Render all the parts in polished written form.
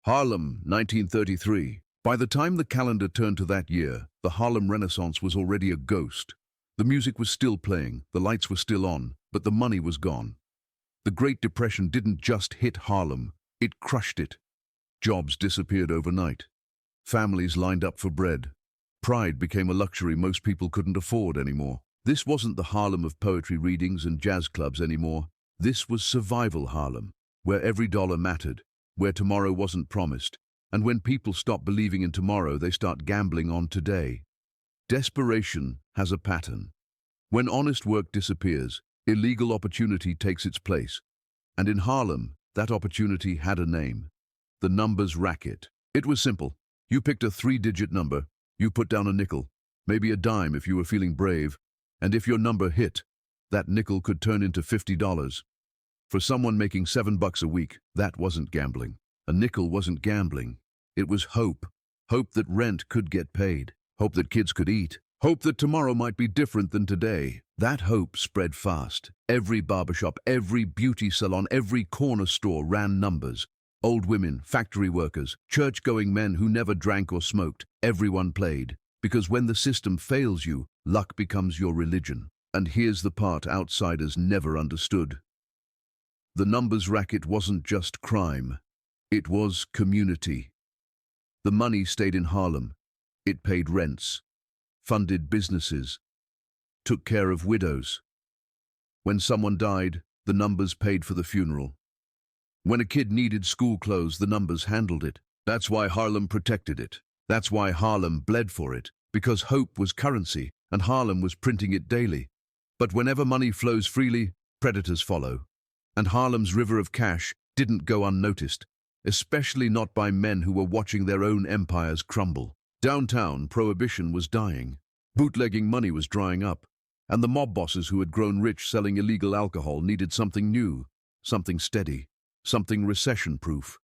Harlem, 1933. By the time the calendar turned to that year, the Harlem Renaissance was already a ghost. The music was still playing, the lights were still on, but the money was gone. The Great Depression didn't just hit Harlem, it crushed it. Jobs disappeared overnight. Families lined up for bread. Pride became a luxury most people couldn't afford anymore. This wasn't the Harlem of poetry readings and jazz clubs anymore. This was survival Harlem, where every dollar mattered, where tomorrow wasn't promised, and when people stop believing in tomorrow, they start gambling on today. Desperation has a pattern. When honest work disappears, illegal opportunity takes its place. And in Harlem, that opportunity had a name: the numbers racket. It was simple. You picked a 3-digit number, you put down a nickel, maybe a dime if you were feeling brave, and if your number hit, that nickel could turn into $50. For someone making $7 a week, that wasn't gambling. A nickel wasn't gambling. It was hope. Hope that rent could get paid. Hope that kids could eat. Hope that tomorrow might be different than today. That hope spread fast. Every barbershop, every beauty salon, every corner store ran numbers. Old women, factory workers, church-going men who never drank or smoked. Everyone played. Because when the system fails you, luck becomes your religion. And here's the part outsiders never understood. The numbers racket wasn't just crime. It was community. The money stayed in Harlem. It paid rents, funded businesses, took care of widows. When someone died, the numbers paid for the funeral. When a kid needed school clothes, the numbers handled it. That's why Harlem protected it. That's why Harlem bled for it, because hope was currency, and Harlem was printing it daily. But whenever money flows freely, predators follow. And Harlem's river of cash didn't go unnoticed, especially not by men who were watching their own empires crumble. Downtown, prohibition was dying. Bootlegging money was drying up, and the mob bosses who had grown rich selling illegal alcohol needed something new, something steady, something recession-proof.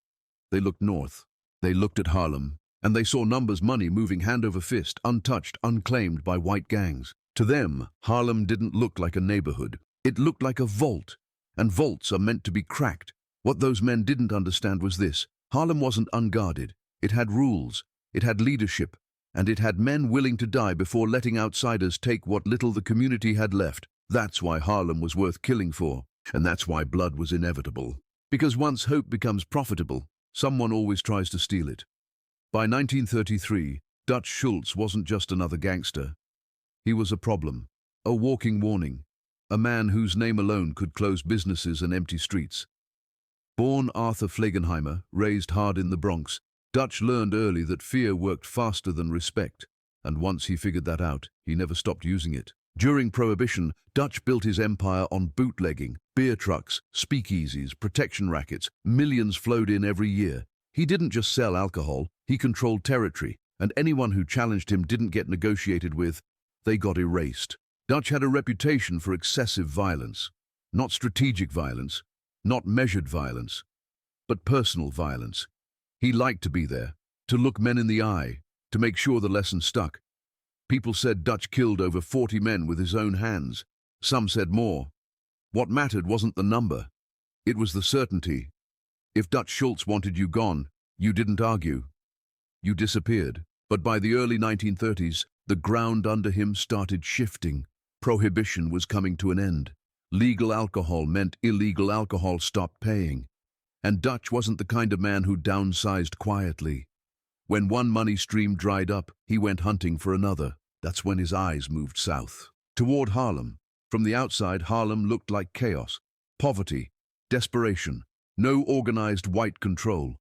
They looked north. They looked at Harlem, and they saw numbers money moving hand over fist, untouched, unclaimed by white gangs. To them, Harlem didn't look like a neighborhood. It looked like a vault, and vaults are meant to be cracked. What those men didn't understand was this: Harlem wasn't unguarded. It had rules, it had leadership, and it had men willing to die before letting outsiders take what little the community had left. That's why Harlem was worth killing for, and that's why blood was inevitable. Because once hope becomes profitable, someone always tries to steal it. By 1933, Dutch Schultz wasn't just another gangster. He was a problem, a walking warning, a man whose name alone could close businesses and empty streets. Born Arthur Flegenheimer, raised hard in the Bronx, Dutch learned early that fear worked faster than respect, and once he figured that out, he never stopped using it. During Prohibition, Dutch built his empire on bootlegging, beer trucks, speakeasies, protection rackets. Millions flowed in every year. He didn't just sell alcohol, he controlled territory, and anyone who challenged him didn't get negotiated with. They got erased. Dutch had a reputation for excessive violence. Not strategic violence, not measured violence, but personal violence. He liked to be there, to look men in the eye, to make sure the lesson stuck. People said Dutch killed over 40 men with his own hands. Some said more. What mattered wasn't the number. It was the certainty. If Dutch Schultz wanted you gone, you didn't argue. You disappeared. But by the early 1930s, the ground under him started shifting. Prohibition was coming to an end. Legal alcohol meant illegal alcohol stopped paying. And Dutch wasn't the kind of man who downsized quietly. When one money stream dried up, he went hunting for another. That's when his eyes moved south, toward Harlem. From the outside, Harlem looked like chaos, poverty, desperation, no organized white control.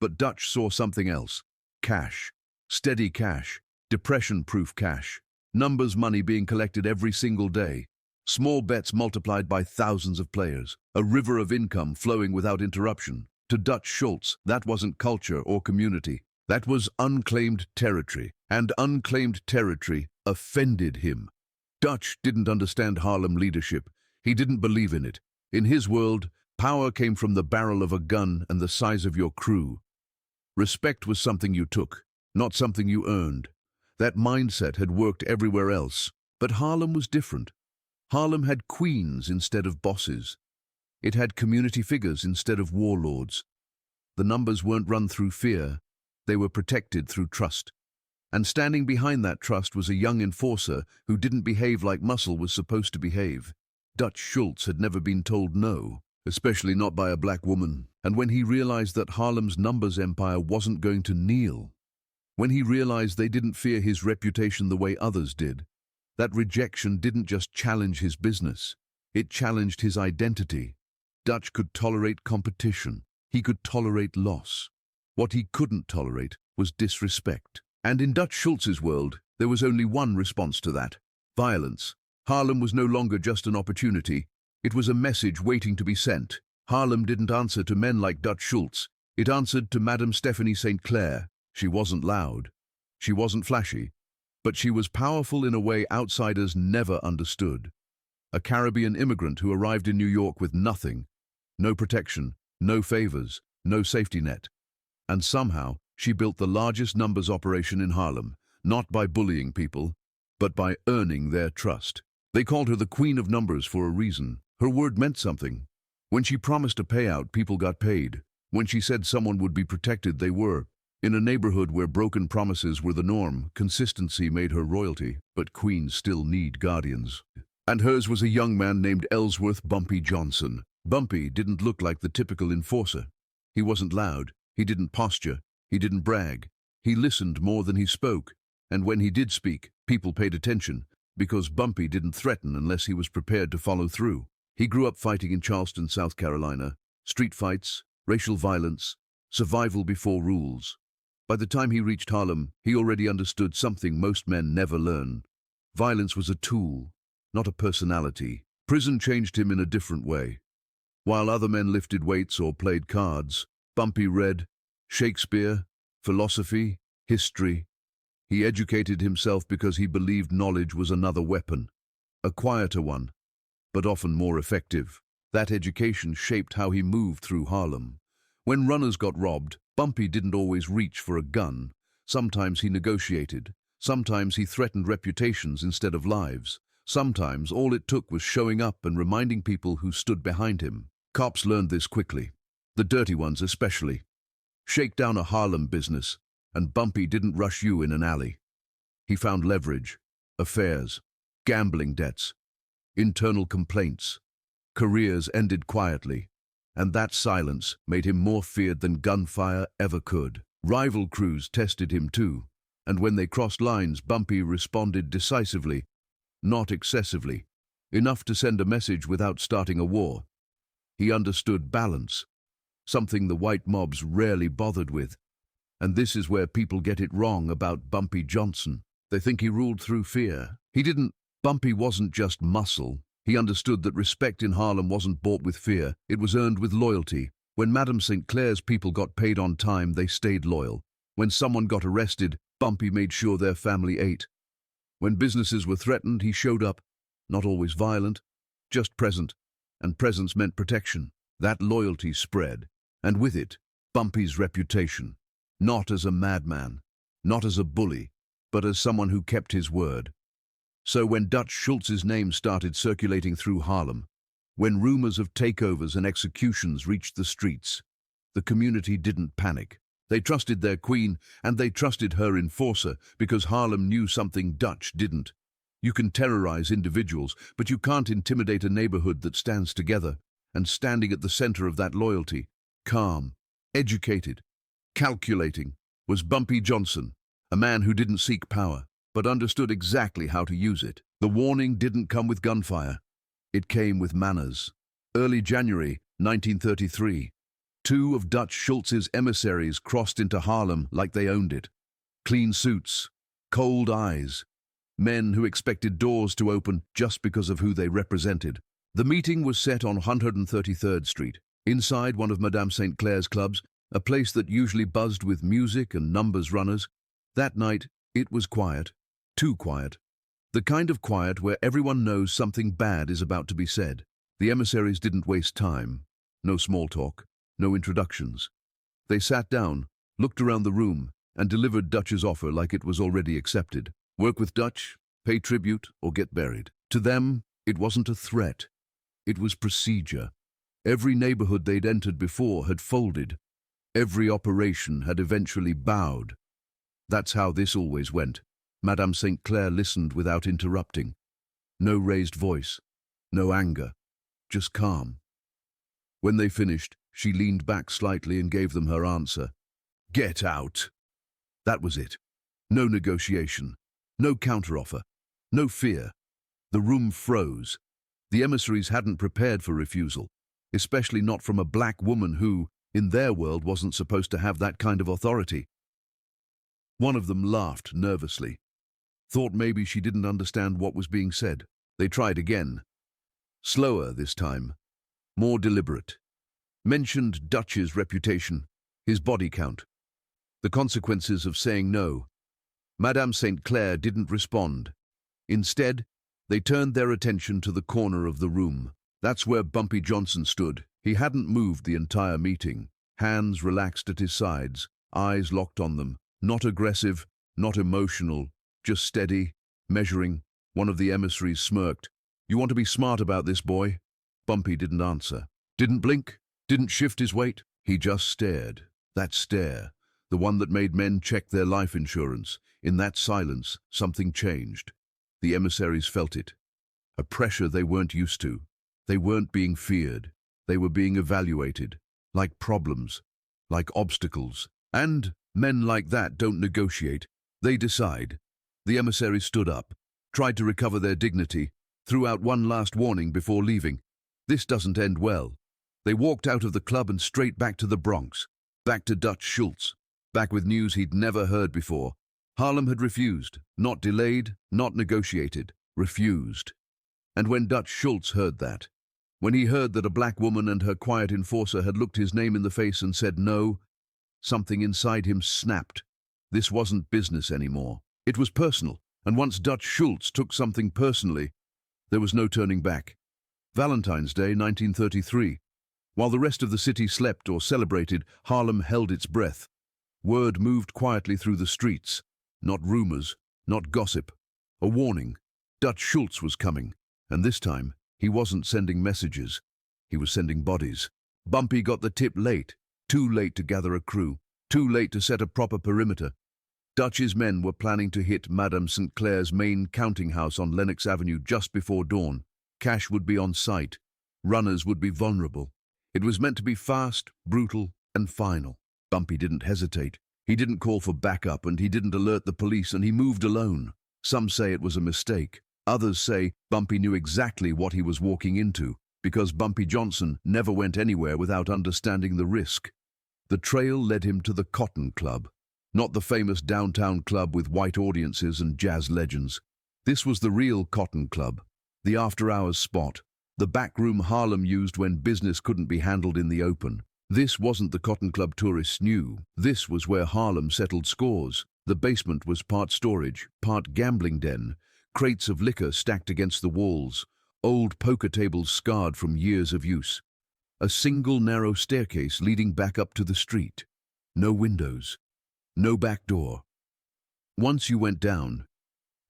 But Dutch saw something else: cash, steady cash, depression-proof cash, numbers money being collected every single day, small bets multiplied by thousands of players, a river of income flowing without interruption. To Dutch Schultz, that wasn't culture or community. That was unclaimed territory, and unclaimed territory offended him. Dutch didn't understand Harlem leadership. He didn't believe in it. In his world, power came from the barrel of a gun and the size of your crew. Respect was something you took, not something you earned. That mindset had worked everywhere else, but Harlem was different. Harlem had queens instead of bosses. It had community figures instead of warlords. The numbers weren't run through fear, they were protected through trust. And standing behind that trust was a young enforcer who didn't behave like muscle was supposed to behave. Dutch Schultz had never been told no, especially not by a black woman. And when he realized that Harlem's numbers empire wasn't going to kneel, when he realized they didn't fear his reputation the way others did, that rejection didn't just challenge his business, it challenged his identity. Dutch could tolerate competition. He could tolerate loss. What he couldn't tolerate was disrespect. And in Dutch Schultz's world, there was only one response to that: violence. Harlem was no longer just an opportunity. It was a message waiting to be sent. Harlem didn't answer to men like Dutch Schultz. It answered to Madame Stephanie St. Clare. She wasn't loud. She wasn't flashy. But she was powerful in a way outsiders never understood. A Caribbean immigrant who arrived in New York with nothing. No protection, no favors, no safety net. And somehow, she built the largest numbers operation in Harlem, not by bullying people, but by earning their trust. They called her the Queen of Numbers for a reason. Her word meant something. When she promised a payout, people got paid. When she said someone would be protected, they were. In a neighborhood where broken promises were the norm, consistency made her royalty, but queens still need guardians. And hers was a young man named Ellsworth Bumpy Johnson. Bumpy didn't look like the typical enforcer. He wasn't loud. He didn't posture. He didn't brag. He listened more than he spoke. And when he did speak, people paid attention, because Bumpy didn't threaten unless he was prepared to follow through. He grew up fighting in Charleston, South Carolina. Street fights, racial violence, survival before rules. By the time he reached Harlem, he already understood something most men never learn. Violence was a tool, not a personality. Prison changed him in a different way. While other men lifted weights or played cards, Bumpy read Shakespeare, philosophy, history. He educated himself because he believed knowledge was another weapon, a quieter one, but often more effective. That education shaped how he moved through Harlem. When runners got robbed, Bumpy didn't always reach for a gun. Sometimes he negotiated. Sometimes he threatened reputations instead of lives. Sometimes all it took was showing up and reminding people who stood behind him. Cops learned this quickly, the dirty ones especially. Shake down a Harlem business, and Bumpy didn't rush you in an alley. He found leverage, affairs, gambling debts, internal complaints. Careers ended quietly, and that silence made him more feared than gunfire ever could. Rival crews tested him too, and when they crossed lines, Bumpy responded decisively, not excessively, enough to send a message without starting a war. He understood balance, something the white mobs rarely bothered with. And this is where people get it wrong about Bumpy Johnson. They think he ruled through fear. He didn't. Bumpy wasn't just muscle. He understood that respect in Harlem wasn't bought with fear, it was earned with loyalty. When Madame St. Clair's people got paid on time, they stayed loyal. When someone got arrested, Bumpy made sure their family ate. When businesses were threatened, he showed up, not always violent, just present, and presence meant protection. That loyalty spread, and with it, Bumpy's reputation. Not as a madman, not as a bully, but as someone who kept his word. So when Dutch Schultz's name started circulating through Harlem, when rumors of takeovers and executions reached the streets, the community didn't panic. They trusted their queen, and they trusted her enforcer, because Harlem knew something Dutch didn't. You can terrorize individuals, but you can't intimidate a neighborhood that stands together. And standing at the center of that loyalty, calm, educated, calculating, was Bumpy Johnson, a man who didn't seek power, but understood exactly how to use it. The warning didn't come with gunfire. It came with manners. Early January 1933, two of Dutch Schultz's emissaries crossed into Harlem like they owned it. Clean suits, cold eyes, men who expected doors to open just because of who they represented. The meeting was set on 133rd Street, inside one of Madame St. Clair's clubs, a place that usually buzzed with music and numbers runners. That night, it was quiet. Too quiet. The kind of quiet where everyone knows something bad is about to be said. The emissaries didn't waste time. No small talk, no introductions. They sat down, looked around the room, and delivered Dutch's offer like it was already accepted. Work with Dutch, pay tribute, or get buried. To them, it wasn't a threat. It was procedure. Every neighborhood they'd entered before had folded. Every operation had eventually bowed. That's how this always went. Madame St. Clair listened without interrupting. No raised voice, no anger, just calm. When they finished, she leaned back slightly and gave them her answer. Get out. That was it. No negotiation, no counteroffer, no fear. The room froze. The emissaries hadn't prepared for refusal, especially not from a black woman who, in their world, wasn't supposed to have that kind of authority. One of them laughed nervously. Thought maybe she didn't understand what was being said. They tried again. Slower this time. More deliberate. Mentioned Dutch's reputation, his body count. The consequences of saying no. Madame St. Clair didn't respond. Instead, they turned their attention to the corner of the room. That's where Bumpy Johnson stood. He hadn't moved the entire meeting. Hands relaxed at his sides, eyes locked on them. Not aggressive, not emotional, just steady, measuring. One of the emissaries smirked. You want to be smart about this, boy? Bumpy didn't answer. Didn't blink, didn't shift his weight. He just stared. That stare, the one that made men check their life insurance. In that silence, something changed. The emissaries felt it. A pressure they weren't used to. They weren't being feared. They were being evaluated. Like problems. Like obstacles. And men like that don't negotiate. They decide. The emissaries stood up, tried to recover their dignity, threw out one last warning before leaving. This doesn't end well. They walked out of the club and straight back to the Bronx. Back to Dutch Schultz. Back with news he'd never heard before. Harlem had refused. Not delayed, not negotiated. Refused. And when Dutch Schultz heard that, when he heard that a black woman and her quiet enforcer had looked his name in the face and said no, something inside him snapped. This wasn't business anymore. It was personal, and once Dutch Schultz took something personally, there was no turning back. Valentine's Day, 1933. While the rest of the city slept or celebrated, Harlem held its breath. Word moved quietly through the streets. Not rumors, not gossip. A warning. Dutch Schultz was coming, and this time, he wasn't sending messages. He was sending bodies. Bumpy got the tip late. Too late to gather a crew. Too late to set a proper perimeter. Dutch's men were planning to hit Madame St. Clair's main counting house on Lenox Avenue just before dawn. Cash would be on site. Runners would be vulnerable. It was meant to be fast, brutal, and final. Bumpy didn't hesitate. He didn't call for backup, and he didn't alert the police, and he moved alone. Some say it was a mistake. Others say Bumpy knew exactly what he was walking into, because Bumpy Johnson never went anywhere without understanding the risk. The trail led him to the Cotton Club. Not the famous downtown club with white audiences and jazz legends. This was the real Cotton Club, the after-hours spot, the backroom Harlem used when business couldn't be handled in the open. This wasn't the Cotton Club tourists knew. This was where Harlem settled scores. The basement was part storage, part gambling den, crates of liquor stacked against the walls, old poker tables scarred from years of use. A single narrow staircase leading back up to the street. No windows. No back door. Once you went down,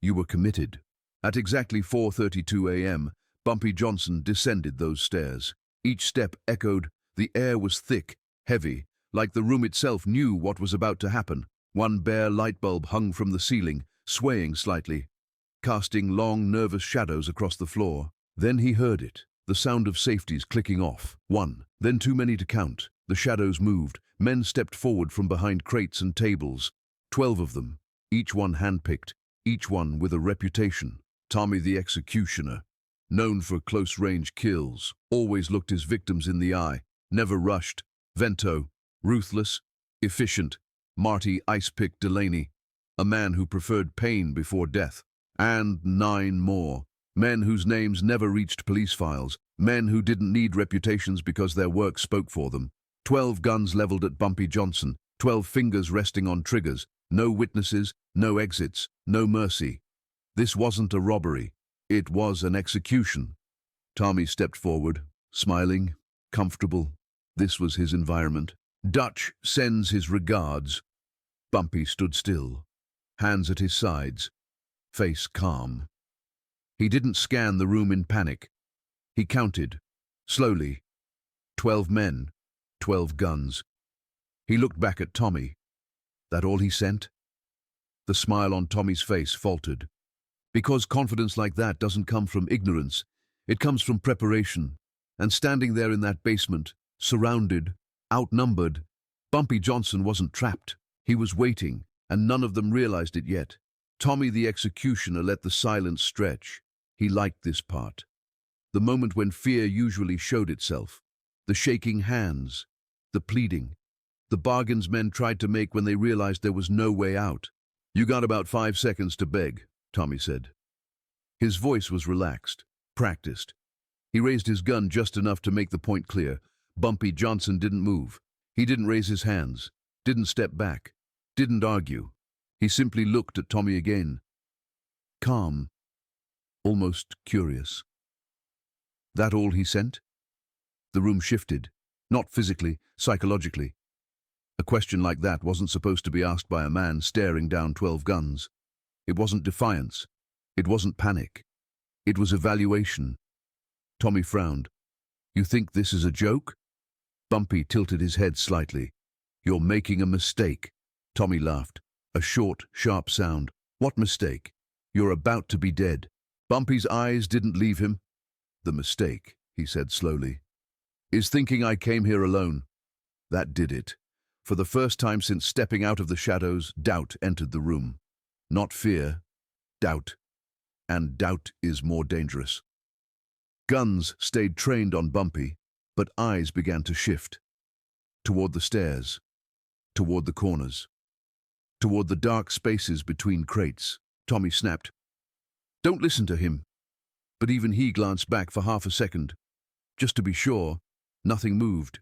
you were committed. At exactly 4:32 a.m., Bumpy Johnson descended those stairs. Each step echoed. The air was thick, heavy, like the room itself knew what was about to happen. One bare light bulb hung from the ceiling, swaying slightly, casting long, nervous shadows across the floor. Then he heard it, the sound of safeties clicking off. One, then too many to count. The shadows moved. Men stepped forward from behind crates and tables. 12 of them, each one handpicked, each one with a reputation. Tommy the Executioner, known for close-range kills, always looked his victims in the eye, never rushed. Vento, ruthless, efficient. Marty Icepick Delaney, a man who preferred pain before death. And 9 more, men whose names never reached police files, men who didn't need reputations because their work spoke for them. 12 guns leveled at Bumpy Johnson, 12 fingers resting on triggers, no witnesses, no exits, no mercy. This wasn't a robbery, it was an execution. Tommy stepped forward, smiling, comfortable. This was his environment. Dutch sends his regards. Bumpy stood still, hands at his sides, face calm. He didn't scan the room in panic. He counted, slowly. 12 men, 12 guns. He looked back at Tommy. That all he sent? The smile on Tommy's face faltered. Because confidence like that doesn't come from ignorance. It comes from preparation. And standing there in that basement, surrounded, outnumbered, Bumpy Johnson wasn't trapped. He was waiting, and none of them realized it yet. Tommy the executioner let the silence stretch. He liked this part. The moment when fear usually showed itself. The shaking hands, the pleading, the bargains men tried to make when they realized there was no way out. "You got about 5 seconds to beg," Tommy said. His voice was relaxed, practiced. He raised his gun just enough to make the point clear. Bumpy Johnson didn't move. He didn't raise his hands, didn't step back, didn't argue. He simply looked at Tommy again. Calm, almost curious. That all he sent? The room shifted, not physically, psychologically. A question like that wasn't supposed to be asked by a man staring down 12 guns. It wasn't defiance. It wasn't panic. It was evaluation. Tommy frowned. "You think this is a joke?" Bumpy tilted his head slightly. "You're making a mistake." Tommy laughed. A short, sharp sound. "What mistake?" "You're about to be dead." Bumpy's eyes didn't leave him. "The mistake," he said slowly, "is thinking I came here alone." That did it. For the first time since stepping out of the shadows, doubt entered the room. Not fear, doubt. And doubt is more dangerous. Guns stayed trained on Bumpy, but eyes began to shift. Toward the stairs, toward the corners, toward the dark spaces between crates. Tommy snapped, "Don't listen to him." But even he glanced back for half a second. Just to be sure, nothing moved.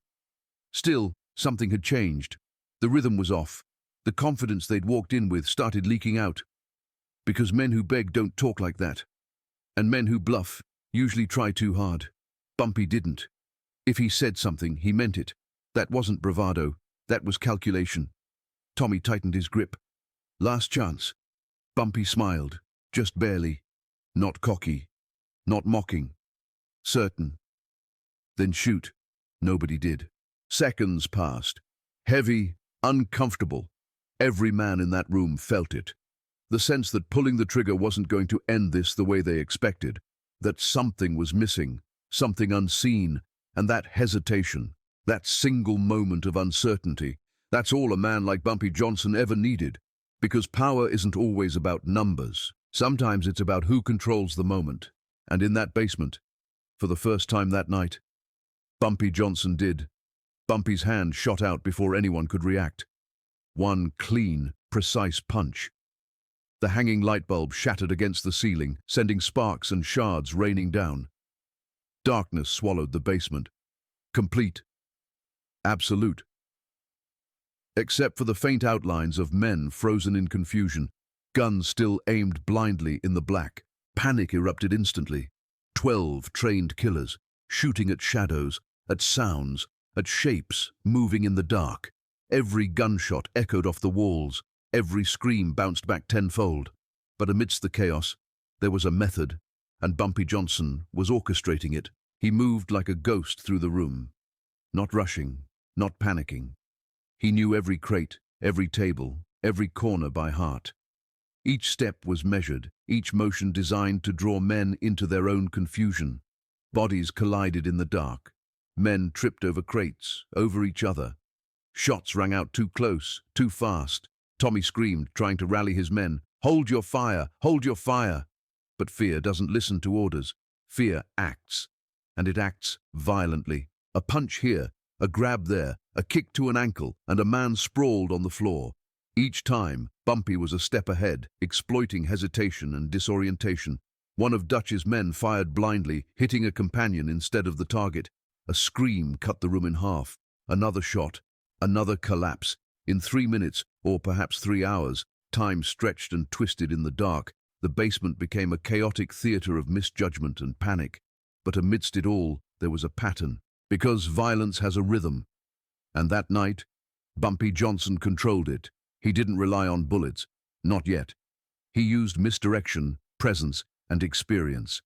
Still, something had changed. The rhythm was off. The confidence they'd walked in with started leaking out. Because men who beg don't talk like that. And men who bluff usually try too hard. Bumpy didn't. If he said something, he meant it. That wasn't bravado. That was calculation. Tommy tightened his grip. Last chance. Bumpy smiled, just barely. Not cocky. Not mocking. Certain. Then shoot. Nobody did. Seconds passed. Heavy, uncomfortable. Every man in that room felt it. The sense that pulling the trigger wasn't going to end this the way they expected. That something was missing, something unseen, and that hesitation, that single moment of uncertainty, that's all a man like Bumpy Johnson ever needed. Because power isn't always about numbers. Sometimes it's about who controls the moment. And in that basement, for the first time that night, Bumpy Johnson did. Bumpy's hand shot out before anyone could react. One clean, precise punch. The hanging light bulb shattered against the ceiling, sending sparks and shards raining down. Darkness swallowed the basement. Complete. Absolute. Except for the faint outlines of men frozen in confusion, guns still aimed blindly in the black. Panic erupted instantly. 12 trained killers, shooting at shadows, at sounds, at shapes moving in the dark. Every gunshot echoed off the walls. Every scream bounced back tenfold. But amidst the chaos, there was a method, and Bumpy Johnson was orchestrating it. He moved like a ghost through the room. Not rushing, not panicking. He knew every crate, every table, every corner by heart. Each step was measured, each motion designed to draw men into their own confusion. Bodies collided in the dark. Men tripped over crates, over each other. Shots rang out too close, too fast. Tommy screamed, trying to rally his men. "Hold your fire! Hold your fire!" But fear doesn't listen to orders. Fear acts. And it acts violently. A punch here, a grab there, a kick to an ankle, and a man sprawled on the floor. Each time, Bumpy was a step ahead, exploiting hesitation and disorientation. One of Dutch's men fired blindly, hitting a companion instead of the target. A scream cut the room in half. Another shot. Another collapse. In 3 minutes, or perhaps 3 hours, time stretched and twisted in the dark. The basement became a chaotic theater of misjudgment and panic. But amidst it all, there was a pattern. Because violence has a rhythm. And that night, Bumpy Johnson controlled it. He didn't rely on bullets. Not yet. He used misdirection, presence, and experience.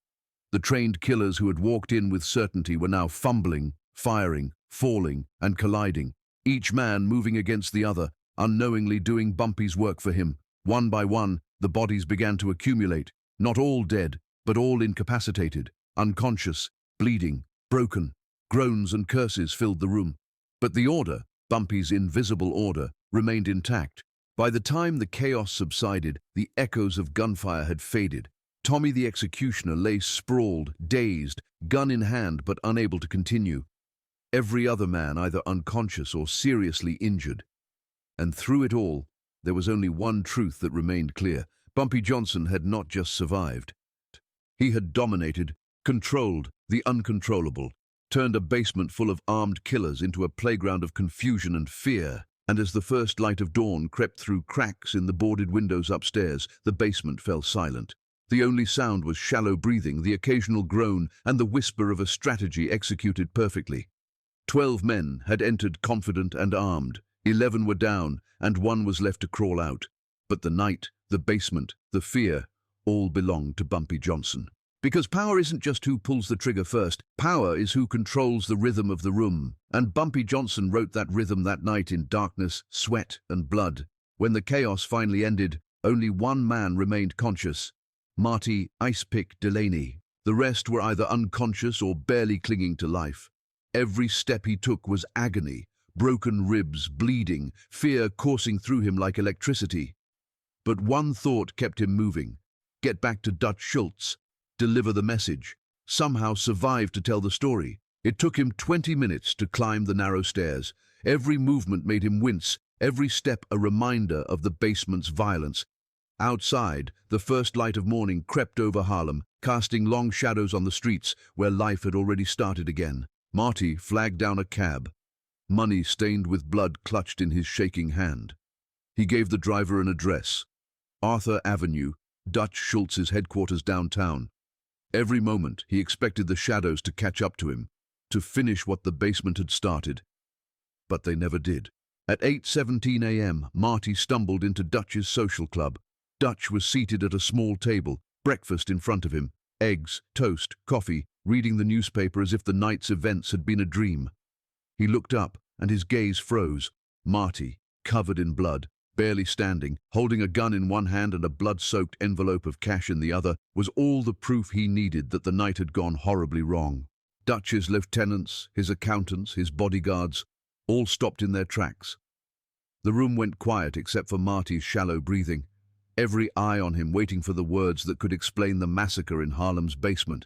The trained killers who had walked in with certainty were now fumbling, firing, falling, and colliding. each man moving against the other, unknowingly doing Bumpy's work for him. One by one, the bodies began to accumulate, not all dead, but all incapacitated, unconscious, bleeding, broken. Groans and curses filled the room. But the order, Bumpy's invisible order, remained intact. By the time the chaos subsided, the echoes of gunfire had faded. Tommy the executioner lay sprawled, dazed, gun in hand but unable to continue. Every other man either unconscious or seriously injured. And through it all, there was only one truth that remained clear. Bumpy Johnson had not just survived. He had dominated, controlled the uncontrollable, turned a basement full of armed killers into a playground of confusion and fear. And as the first light of dawn crept through cracks in the boarded windows upstairs, the basement fell silent. The only sound was shallow breathing, the occasional groan, and the whisper of a strategy executed perfectly. 12 men had entered confident and armed. 11 were down, and 1 was left to crawl out. But the night, the basement, the fear, all belonged to Bumpy Johnson. Because power isn't just who pulls the trigger first, power is who controls the rhythm of the room. And Bumpy Johnson wrote that rhythm that night in darkness, sweat, and blood. When the chaos finally ended, only one man remained conscious. Marty Icepick Delaney. The rest were either unconscious or barely clinging to life. Every step he took was agony, broken ribs, bleeding, fear coursing through him like electricity. But one thought kept him moving. Get back to Dutch Schultz, deliver the message, somehow survive to tell the story. It took him 20 minutes to climb the narrow stairs. Every movement made him wince, every step a reminder of the basement's violence. Outside, the first light of morning crept over Harlem, casting long shadows on the streets where life had already started again. Marty flagged down a cab, money stained with blood clutched in his shaking hand. He gave the driver an address, Arthur Avenue, Dutch Schultz's headquarters downtown. Every moment he expected the shadows to catch up to him, to finish what the basement had started. But they never did. At 8:17 a.m., Marty stumbled into Dutch's social club. Dutch was seated at a small table, breakfast in front of him, eggs, toast, coffee, reading the newspaper as if the night's events had been a dream. He looked up, and his gaze froze. Marty, covered in blood, barely standing, holding a gun in one hand and a blood-soaked envelope of cash in the other, was all the proof he needed that the night had gone horribly wrong. Dutch's lieutenants, his accountants, his bodyguards, all stopped in their tracks. The room went quiet except for Marty's shallow breathing, every eye on him waiting for the words that could explain the massacre in Harlem's basement.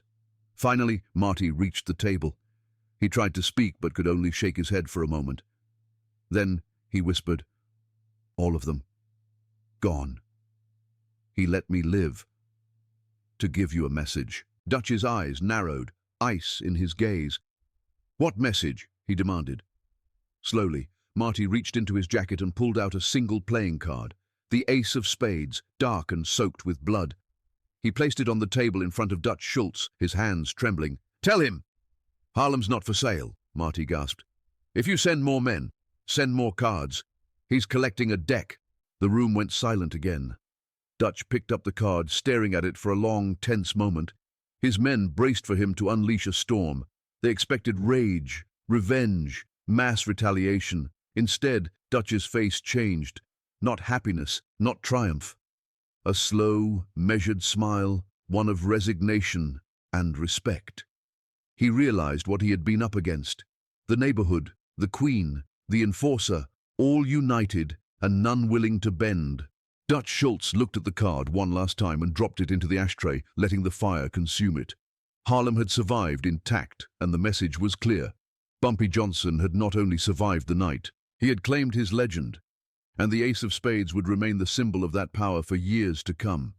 Finally, Marty reached the table. He tried to speak but could only shake his head for a moment. Then he whispered, "All of them. Gone. He let me live. To give you a message." Dutch's eyes narrowed, ice in his gaze. "What message?" he demanded. Slowly, Marty reached into his jacket and pulled out a single playing card, the Ace of Spades, dark and soaked with blood. He placed it on the table in front of Dutch Schultz, his hands trembling. "Tell him!" "Harlem's not for sale," Marty gasped. "If you send more men, send more cards. He's collecting a deck." The room went silent again. Dutch picked up the card, staring at it for a long, tense moment. His men braced for him to unleash a storm. They expected rage, revenge, mass retaliation. Instead, Dutch's face changed. Not happiness, not triumph. A slow, measured smile, one of resignation and respect. He realized what he had been up against. The neighborhood, the queen, the enforcer, all united and none willing to bend. Dutch Schultz looked at the card one last time and dropped it into the ashtray, letting the fire consume it. Harlem had survived intact, and the message was clear. Bumpy Johnson had not only survived the night, he had claimed his legend, and the Ace of Spades would remain the symbol of that power for years to come.